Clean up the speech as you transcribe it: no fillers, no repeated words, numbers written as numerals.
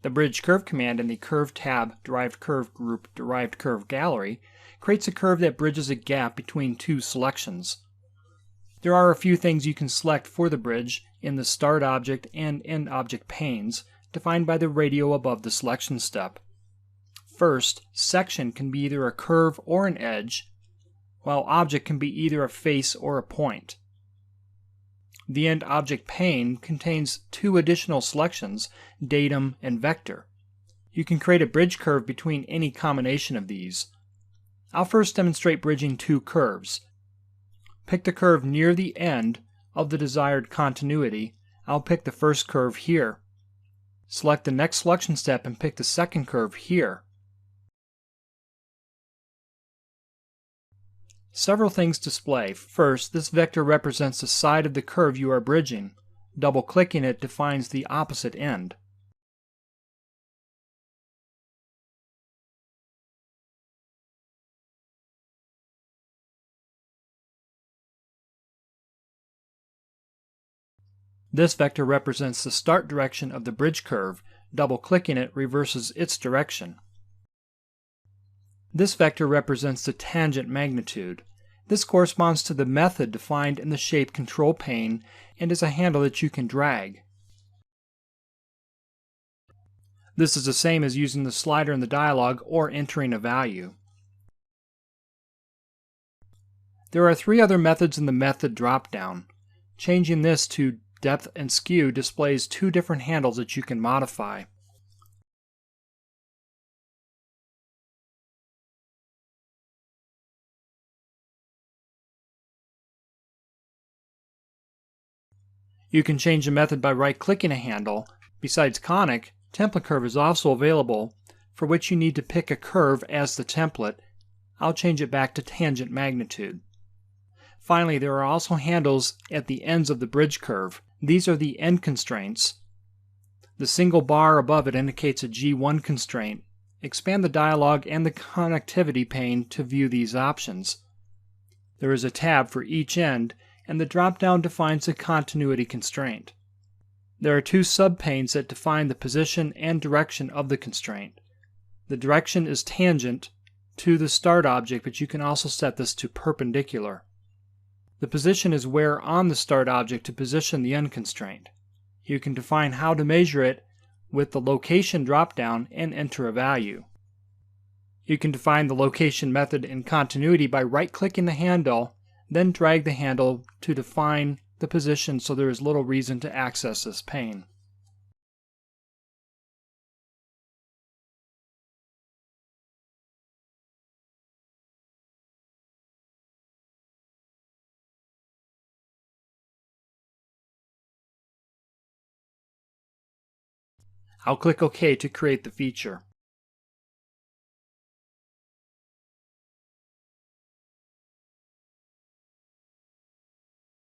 The bridge curve command in the Curve tab, Derived Curve group, Derived Curve gallery creates a curve that bridges a gap between two selections. There are a few things you can select for the bridge in the Start Object and End Object panes, defined by the radio above the selection step. First, Section can be either a curve or an edge, while Object can be either a face or a point. The End Object pane contains two additional selections, Datum and Vector. You can create a bridge curve between any combination of these. I'll first demonstrate bridging two curves. Pick the curve near the end of the desired continuity. I'll pick the first curve here. Select the next selection step and pick the second curve here. Several things display. First, this vector represents the side of the curve you are bridging. Double-clicking it defines the opposite end. This vector represents the start direction of the bridge curve. Double-clicking it reverses its direction. This vector represents the tangent magnitude. This corresponds to the method defined in the Shape Control pane and is a handle that you can drag. This is the same as using the slider in the dialog or entering a value. There are three other methods in the Method drop-down. Changing this to Depth and Skew displays two different handles that you can modify. You can change the method by right-clicking a handle. Besides Conic, Template Curve is also available, for which you need to pick a curve as the template. I'll change it back to Tangent Magnitude. Finally, there are also handles at the ends of the bridge curve. These are the end constraints. The single bar above it indicates a G1 constraint. Expand the dialog and the connectivity pane to view these options. There is a tab for each end, and the drop-down defines the continuity constraint. There are two subpanes that define the position and direction of the constraint. The direction is tangent to the start object, but you can also set this to perpendicular. The position is where on the start object to position the end constraint. You can define how to measure it with the location drop-down and enter a value. You can define the location method in continuity by right-clicking the handle, then drag the handle to define the position so there is little reason to access this pane. I'll click OK to create the feature.